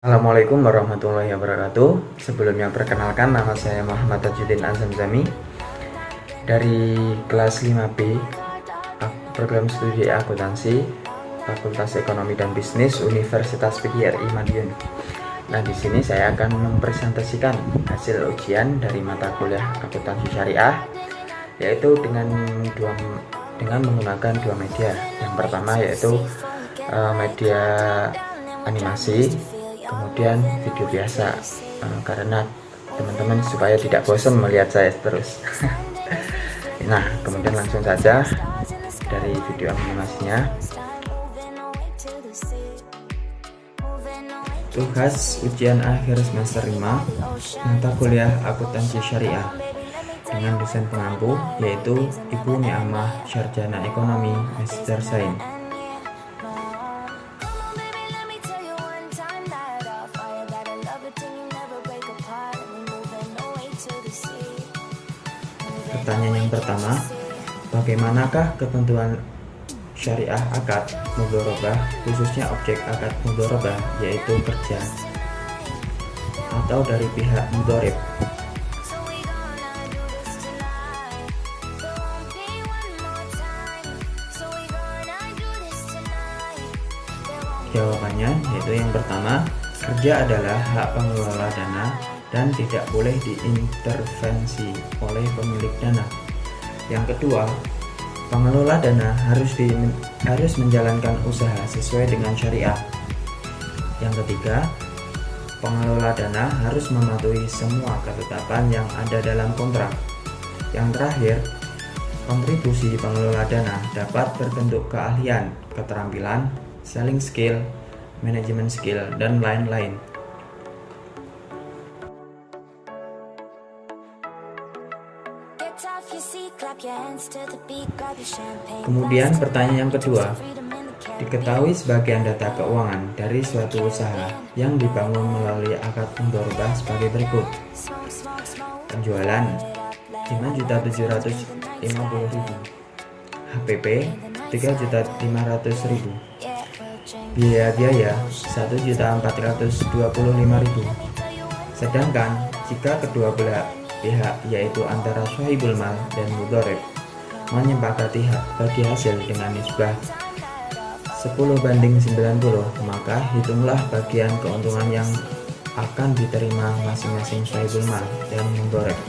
Assalamualaikum warahmatullahi wabarakatuh. Sebelumnya perkenalkan, nama saya Muhammad Tajuddin Azamzami dari kelas 5B program studi akuntansi Fakultas Ekonomi dan Bisnis Universitas PGRI Madiun. Nah, di sini saya akan mempresentasikan hasil ujian dari mata kuliah akuntansi syariah, yaitu dengan menggunakan dua media. Yang pertama yaitu media animasi, kemudian video biasa, karena teman-teman supaya tidak bosan melihat saya terus. Nah, kemudian langsung saja dari video animasinya. Tugas ujian akhir semester 5 mata kuliah akuntansi syariah dengan dosen pengampu yaitu Ibu Ni'amah Sarjana Ekonomi Magister Sains. Pertanyaan yang pertama, bagaimanakah ketentuan syariah akad mudharabah, khususnya objek akad mudharabah yaitu kerja atau dari pihak mudharib? Jawabannya yaitu yang pertama, kerja adalah hak pengelola dana dan tidak boleh diintervensi oleh pemilik dana. Yang kedua, pengelola dana harus menjalankan usaha sesuai dengan syariah. Yang ketiga, pengelola dana harus mematuhi semua ketetapan yang ada dalam kontrak. Yang terakhir, kontribusi pengelola dana dapat berbentuk keahlian, keterampilan, selling skill, manajemen skill, dan lain-lain. Kemudian pertanyaan yang kedua, diketahui sebagian data keuangan dari suatu usaha yang dibangun melalui akad mudharabah sebagai berikut. Penjualan 5.750.000, HPP 3.500.000, biaya 1.425.000. Sedangkan jika kedua belah pihak yaitu antara sahibul mal dan mudharib menyepakati bagi hasil dengan nisbah 10:90, maka hitunglah bagian keuntungan yang akan diterima masing-masing sahibul mal dan mudharib.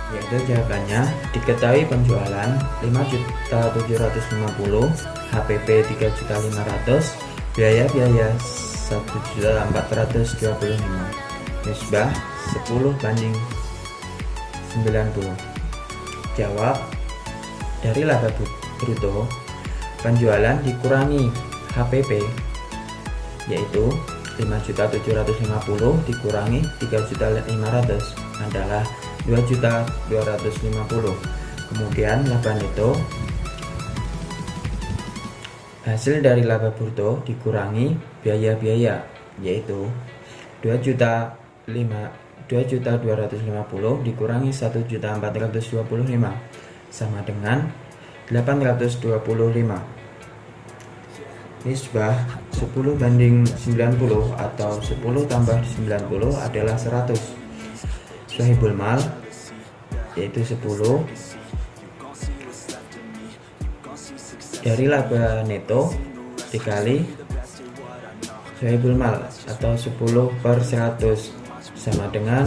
Yaitu jawabannya, diketahui penjualan 5.750.000, HPP 3.500.000, biaya 1.425.000, nisbah 10:90. Jawab, dari laba bruto penjualan dikurangi HPP yaitu 5.750.000 dikurangi 3.500.000 adalah 2.250.000. Kemudian laba neto, hasil dari laba bruto dikurangi biaya-biaya yaitu 2.250.000 dikurangi 1.425.000 sama dengan 825. Nisbah 10:90 atau 10 tambah 90 adalah 100. Sahibul mal yaitu 10 dari laba neto dikali sahibul mal atau 10/100 sama dengan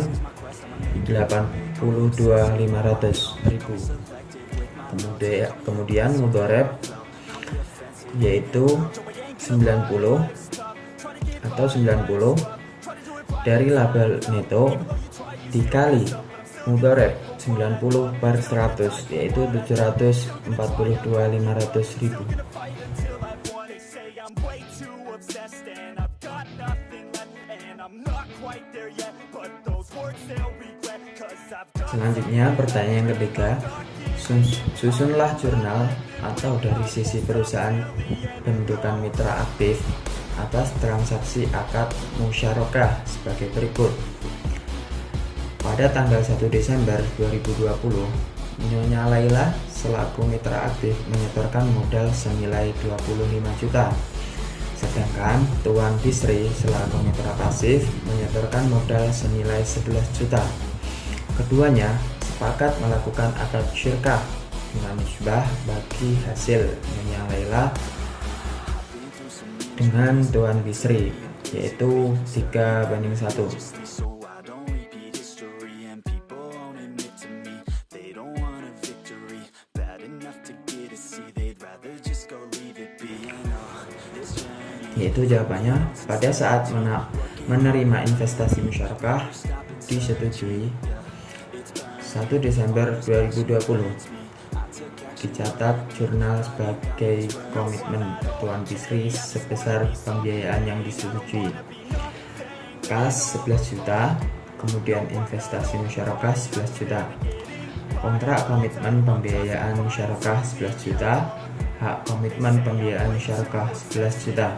82.500.000. Kemudian mudharib yaitu 90 atau 90 dari laba neto dikali mudharib 90/100 yaitu 742.500.000. Selanjutnya pertanyaan yang ketiga, susunlah jurnal atau dari sisi perusahaan bentukan mitra aktif atas transaksi akad musyarakah sebagai berikut. Pada tanggal 1 Desember 2020, Nyonya Laila selaku mitra aktif menyetorkan modal senilai 25 juta. Sedangkan Tuan Bisri selaku mitra pasif menyetorkan modal senilai 11 juta. Keduanya sepakat melakukan akad syirkah dengan nisbah bagi hasil Nyonya Laila dengan Tuan Bisri, yaitu 3:1. Yaitu jawabannya pada saat menerima investasi musyarakah disetujui 1 Desember 2020, dicatat jurnal sebagai komitmen Tuan Bisri sebesar pembiayaan yang disetujui, kas 11 juta, kemudian investasi musyarakah 11 juta, kontrak komitmen pembiayaan musyarakah 11 juta, hak komitmen pembiayaan musyarakah 11 juta.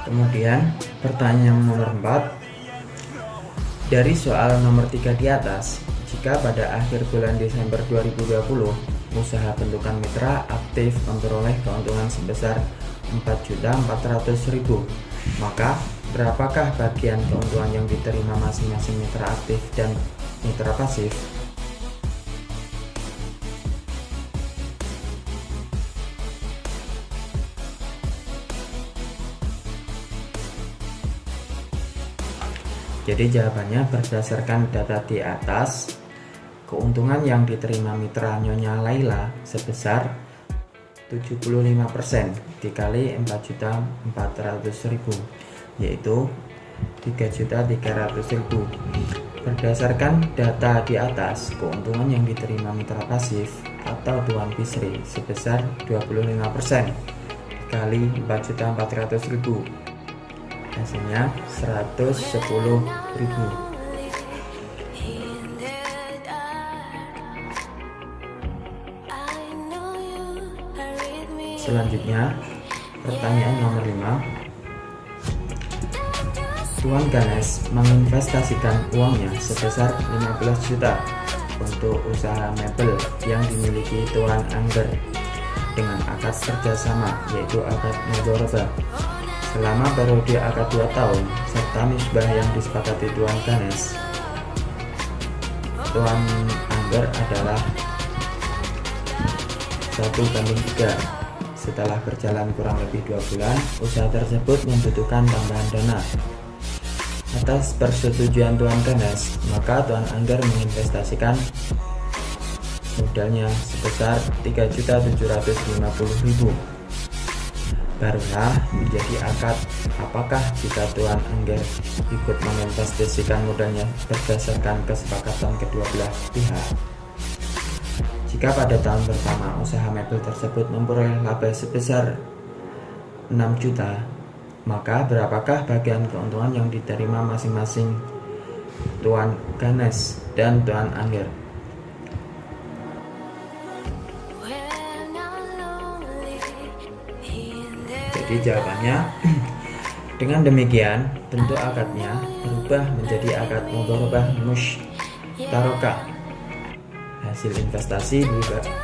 Kemudian pertanyaan nomor 4, dari soal nomor 3 di atas, jika pada akhir bulan Desember 2020 usaha bentukan mitra aktif memperoleh keuntungan sebesar 4.400.000, maka berapakah bagian keuntungan yang diterima masing-masing mitra aktif dan mitra pasif? Jadi jawabannya berdasarkan data di atas, keuntungan yang diterima mitra Nyonya Laila sebesar 75% dikali 4.400.000, yaitu 3.300.000. Berdasarkan data di atas, keuntungan yang diterima mitra pasif atau Tuan Bisri sebesar 25% dikali 4.400.000, hasilnya 110.000. Selanjutnya, pertanyaan nomor 5. Tuan Ganes menginvestasikan uangnya sebesar 15 juta untuk usaha mebel yang dimiliki Tuan Angger dengan akad kerjasama, yaitu akad mudharabah, selama periode akad 2 tahun serta nisbah yang disepakati Tuan Ganes. Tuan Angger adalah 1:3. Setelah berjalan kurang lebih 2 bulan, usaha tersebut membutuhkan tambahan dana. Atas persetujuan Tuan Ganes, maka Tuan Angger menginvestasikan modalnya sebesar 3.750.000. Barulah menjadi akad apakah jika Tuan Angger ikut menginvestasikan modalnya berdasarkan kesepakatan kedua belah pihak. Jika pada tahun pertama usaha mebel tersebut memperoleh laba sebesar 6 juta, maka berapakah bagian keuntungan yang diterima masing-masing Tuan Ganes dan Tuan Angger? Jadi jawabannya, dengan demikian tentu akadnya berubah menjadi akad mudharabah mushtarakah. Hasil investasi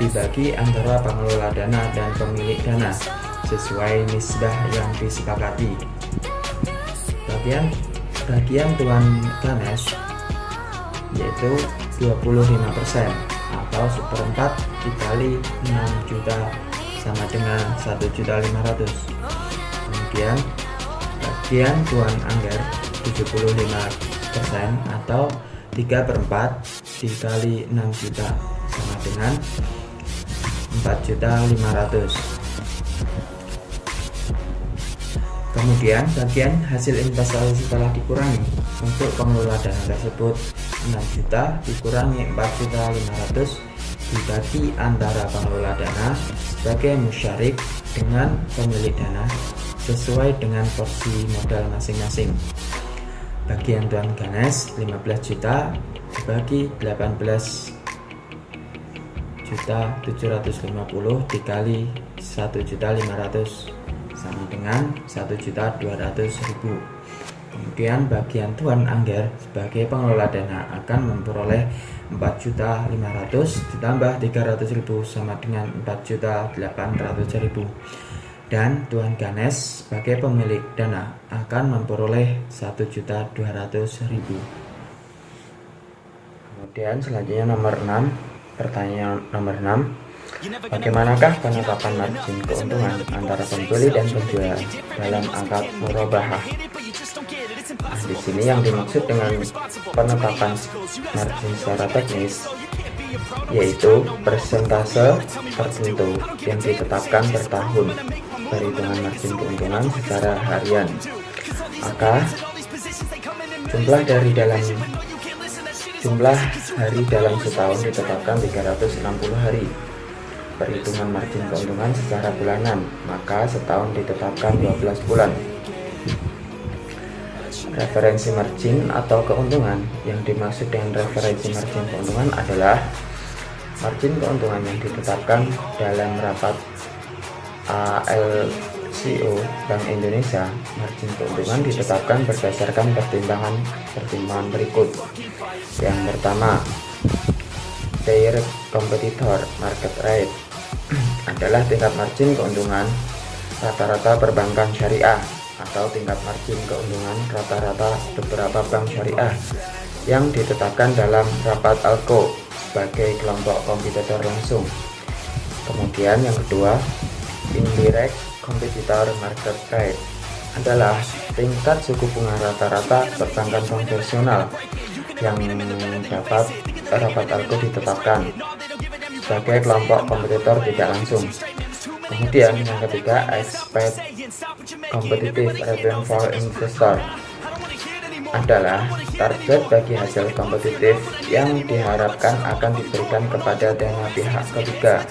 dibagi antara pengelola dana dan pemilik dana sesuai nisbah yang disepakati. Bagian Tuan Ganes yaitu 25% atau 1/4 dikali 6 juta sama dengan 1.500.000. Kemudian bagian Tuan Angger 75% atau 3/4 dikali 6 juta sama dengan 4.500.000. Kemudian bagian hasil investasi setelah dikurangi, untuk pengelola dana tersebut 6 juta dikurangi 4.500.000 dibagi antara pengelola dana sebagai musyarik dengan pemilik dana sesuai dengan porsi modal masing-masing. Bagian Tuan Ganes 15 juta dibagi 18.750.000 dikali 1.500.000 sama dengan 1.200.000. Kemudian bagian Tuan Angger sebagai pengelola dana akan memperoleh 4.500.000 ditambah 300.000 sama dengan 4.800.000. Dan Tuan Ganes sebagai pemilik dana akan memperoleh 1.200.000. Kemudian selanjutnya nomor 6, pertanyaan nomor 6. Bagaimanakah penetapan margin keuntungan antara pembeli dan penjual dalam akad murabahah? Nah, di sini yang dimaksud dengan penetapan margin secara teknis yaitu persentase tertentu yang ditetapkan per tahun, perhitungan margin keuntungan secara harian. Maka jumlah hari dalam setahun ditetapkan 360 hari. Perhitungan margin keuntungan secara bulanan, maka setahun ditetapkan 12 bulan. Referensi margin atau keuntungan, yang dimaksud dengan referensi margin keuntungan adalah margin keuntungan yang ditetapkan dalam rapat ALCO Bank Indonesia. Margin keuntungan ditetapkan berdasarkan pertimbangan berikut. Yang pertama, direct competitor market rate adalah tingkat margin keuntungan rata-rata perbankan syariah atau tingkat margin keuntungan rata-rata beberapa bank syariah yang ditetapkan dalam rapat ALCO sebagai kelompok kompetitor langsung. Kemudian yang kedua, indirect competitor market rate adalah tingkat suku bunga rata-rata perbankan konvensional yang dapat rapat ALCO ditetapkan sebagai kelompok kompetitor tidak langsung. Kemudian yang ketiga, expect competitive return for investor adalah target bagi hasil kompetitif yang diharapkan akan diberikan kepada dana pihak ketiga.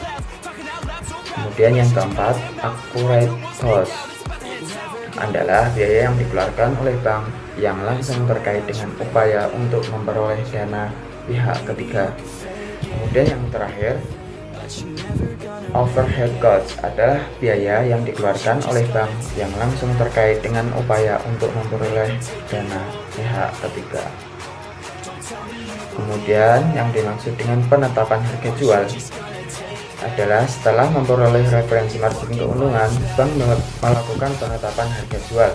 Kemudian yang keempat, accurate cost adalah biaya yang dikeluarkan oleh bank yang langsung terkait dengan upaya untuk memperoleh dana pihak ketiga. Kemudian yang terakhir, overhead cost adalah biaya yang dikeluarkan oleh bank yang langsung terkait dengan upaya untuk memperoleh dana pihak ketiga. Kemudian yang dimaksud dengan penetapan harga jual adalah setelah memperoleh referensi margin keuntungan, bank melakukan penetapan harga jual.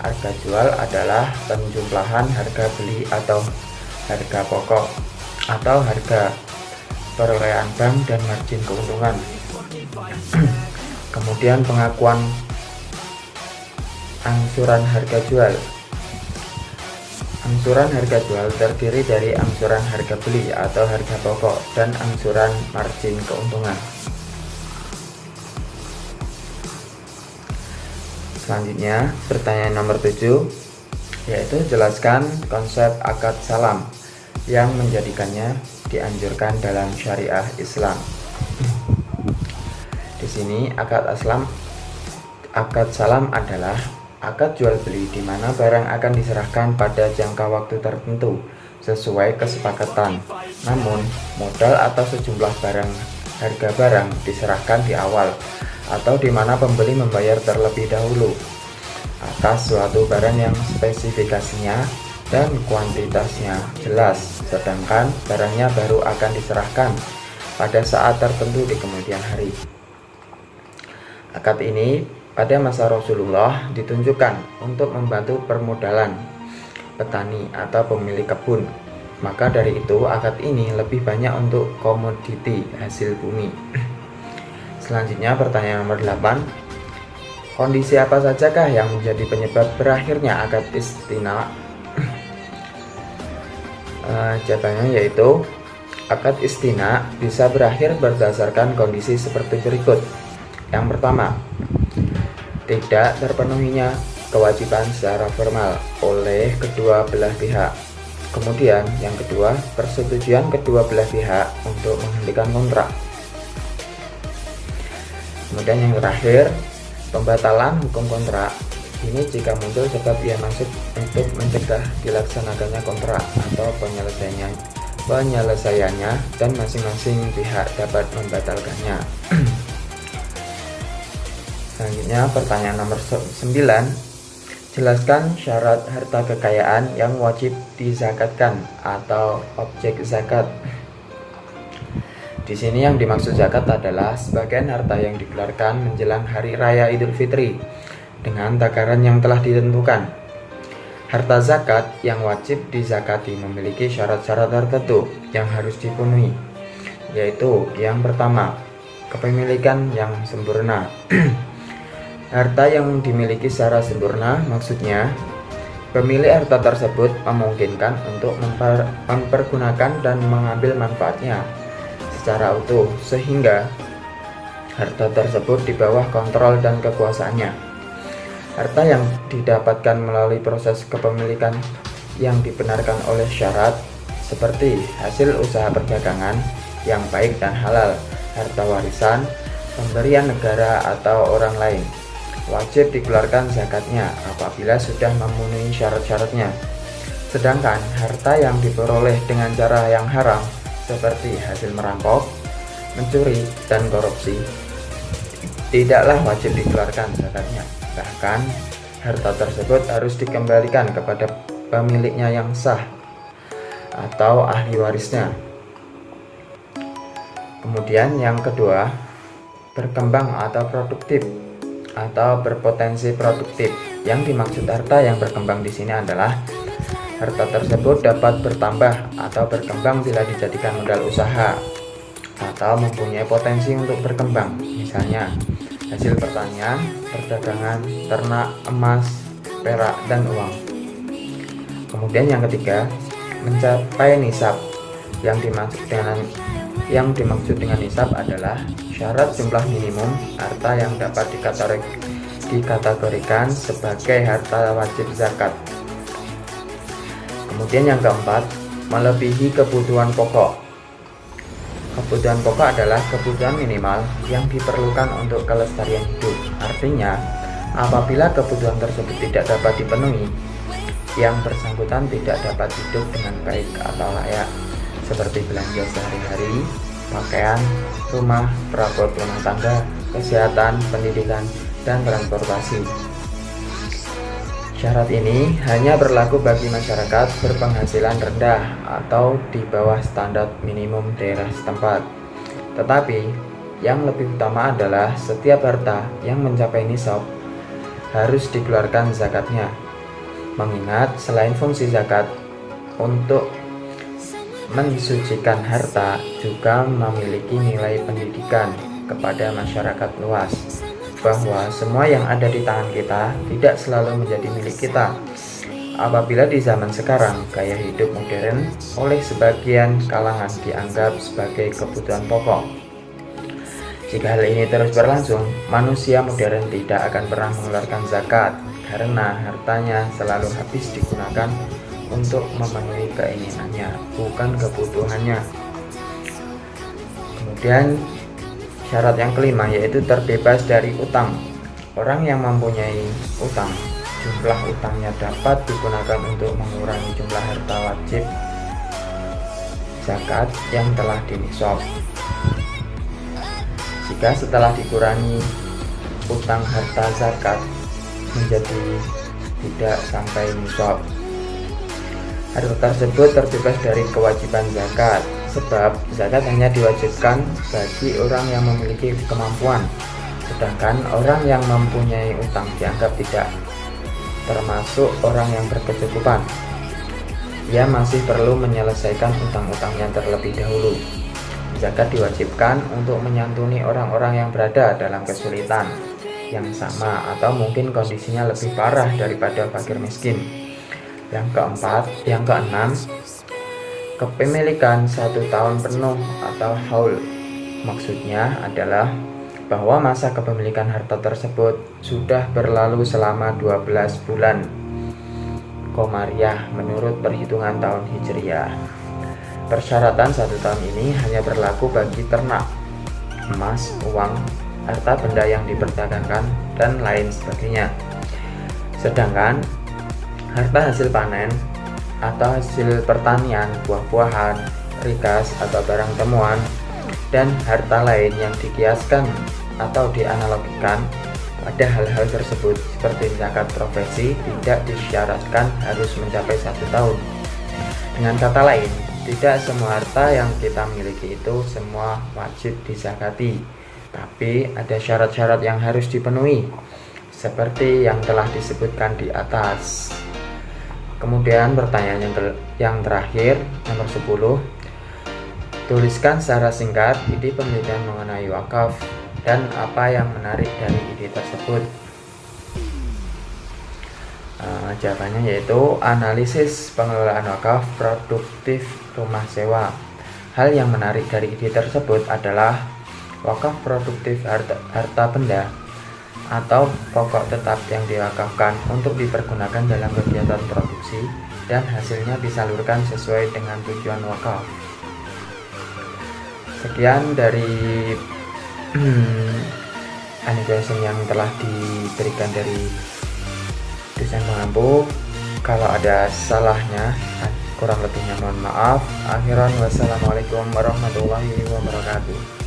Harga jual adalah penjumlahan harga beli atau harga pokok atau harga perolehan bank dan margin keuntungan. Kemudian pengakuan angsuran harga jual. Angsuran harga jual terdiri dari angsuran harga beli atau harga pokok dan angsuran margin keuntungan. Selanjutnya, pertanyaan nomor 7, yaitu jelaskan konsep akad salam yang menjadikannya dianjurkan dalam syariah Islam. Di sini akad salam adalah akad jual beli di mana barang akan diserahkan pada jangka waktu tertentu sesuai kesepakatan. Namun, modal atau sejumlah harga barang diserahkan di awal atau di mana pembeli membayar terlebih dahulu atas suatu barang yang spesifikasinya dan kuantitasnya jelas, sedangkan barangnya baru akan diserahkan pada saat tertentu di kemudian hari. Akad ini pada masa Rasulullah ditunjukkan untuk membantu permodalan petani atau pemilik kebun. Maka dari itu akad ini lebih banyak untuk komoditi hasil bumi. Selanjutnya pertanyaan nomor 8. Kondisi apa sajakah yang menjadi penyebab berakhirnya akad istina? Jawabannya yaitu akad istina bisa berakhir berdasarkan kondisi seperti berikut. Yang pertama, tidak terpenuhinya kewajiban secara formal oleh kedua belah pihak. Kemudian yang kedua, persetujuan kedua belah pihak untuk menghentikan kontrak. Kemudian yang terakhir, pembatalan hukum kontrak. Ini jika muncul sebab yang maksud untuk mencegah dilaksanakannya kontrak atau penyelesaiannya dan masing-masing pihak dapat membatalkannya. Selanjutnya pertanyaan nomor 9. Jelaskan syarat harta kekayaan yang wajib dizakatkan atau objek zakat. Di sini yang dimaksud zakat adalah sebagian harta yang dikeluarkan menjelang hari raya Idul Fitri dengan takaran yang telah ditentukan. Harta zakat yang wajib dizakati memiliki syarat-syarat tertentu yang harus dipenuhi, yaitu yang pertama, kepemilikan yang sempurna. Harta yang dimiliki secara sempurna maksudnya pemilik harta tersebut memungkinkan untuk mempergunakan dan mengambil manfaatnya secara utuh sehingga harta tersebut di bawah kontrol dan kekuasaannya. Harta yang didapatkan melalui proses kepemilikan yang dibenarkan oleh syarat seperti hasil usaha perdagangan yang baik dan halal, harta warisan, pemberian negara atau orang lain, wajib dikeluarkan zakatnya apabila sudah memenuhi syarat-syaratnya. Sedangkan harta yang diperoleh dengan cara yang haram seperti hasil merampok, mencuri, dan korupsi tidaklah wajib dikeluarkan zakatnya. Bahkan harta tersebut harus dikembalikan kepada pemiliknya yang sah atau ahli warisnya. Kemudian yang kedua, berkembang atau produktif atau berpotensi produktif. Yang dimaksud harta yang berkembang di sini adalah harta tersebut dapat bertambah atau berkembang bila dijadikan modal usaha atau mempunyai potensi untuk berkembang, misalnya hasil pertanian, perdagangan, ternak, emas, perak, dan uang. Kemudian yang ketiga, mencapai nisab. Yang dimaksud dengan nisab adalah syarat jumlah minimum harta yang dapat dikategorikan sebagai harta wajib zakat. Kemudian yang keempat, melebihi kebutuhan pokok. Kebutuhan pokok adalah kebutuhan minimal yang diperlukan untuk kelestarian hidup. Artinya, apabila kebutuhan tersebut tidak dapat dipenuhi, yang bersangkutan tidak dapat hidup dengan baik atau layak, seperti belanja sehari-hari, pakaian, rumah, perabot rumah tangga, kesehatan, pendidikan, dan transportasi. Syarat ini hanya berlaku bagi masyarakat berpenghasilan rendah atau di bawah standar minimum daerah setempat. Tetapi, yang lebih utama adalah setiap harta yang mencapai nisab harus dikeluarkan zakatnya. Mengingat selain fungsi zakat untuk mensucikan harta juga memiliki nilai pendidikan kepada masyarakat luas, bahwa semua yang ada di tangan kita tidak selalu menjadi milik kita. Apabila di zaman sekarang gaya hidup modern oleh sebagian kalangan dianggap sebagai kebutuhan pokok, jika hal ini terus berlangsung, manusia modern tidak akan pernah mengeluarkan zakat karena hartanya selalu habis digunakan untuk memenuhi keinginannya, bukan kebutuhannya. Kemudian syarat yang kelima yaitu terbebas dari utang. Orang yang mempunyai utang, jumlah utangnya dapat digunakan untuk mengurangi jumlah harta wajib zakat yang telah dinisab. Jika setelah dikurangi utang harta zakat menjadi tidak sampai nisab, harta tersebut terbebas dari kewajiban zakat, sebab zakat hanya diwajibkan bagi orang yang memiliki kemampuan, sedangkan orang yang mempunyai utang dianggap tidak termasuk orang yang berkecukupan. Ia masih perlu menyelesaikan utang-utangnya terlebih dahulu. Zakat diwajibkan untuk menyantuni orang-orang yang berada dalam kesulitan yang sama atau mungkin kondisinya lebih parah daripada fakir miskin. Yang keenam, kepemilikan 1 tahun penuh atau haul. Maksudnya adalah bahwa masa kepemilikan harta tersebut sudah berlalu selama 12 bulan Komariah menurut perhitungan tahun Hijriah. Persyaratan 1 tahun ini hanya berlaku bagi ternak, emas, uang, harta benda yang diperdagangkan, dan lain sebagainya. Sedangkan harta hasil panen atau hasil pertanian, buah-buahan, rikas atau barang temuan, dan harta lain yang dikiaskan atau dianalogikan pada hal-hal tersebut, seperti zakat profesi tidak disyaratkan harus mencapai 1 tahun. Dengan kata lain, tidak semua harta yang kita miliki itu semua wajib dizakati, tapi ada syarat-syarat yang harus dipenuhi, seperti yang telah disebutkan di atas. Kemudian pertanyaan yang terakhir, nomor 10. Tuliskan secara singkat ide penelitian mengenai wakaf dan apa yang menarik dari ide tersebut. Jawabannya yaitu analisis pengelolaan wakaf produktif rumah sewa. Hal yang menarik dari ide tersebut adalah wakaf produktif harta benda atau pokok tetap yang diwakafkan untuk dipergunakan dalam kegiatan produksi dan hasilnya disalurkan sesuai dengan tujuan wakaf. Sekian dari annotation yang telah diberikan dari dosen pengampu. Kalau ada salahnya, kurang lebihnya mohon maaf. Akhiran wassalamualaikum warahmatullahi wabarakatuh.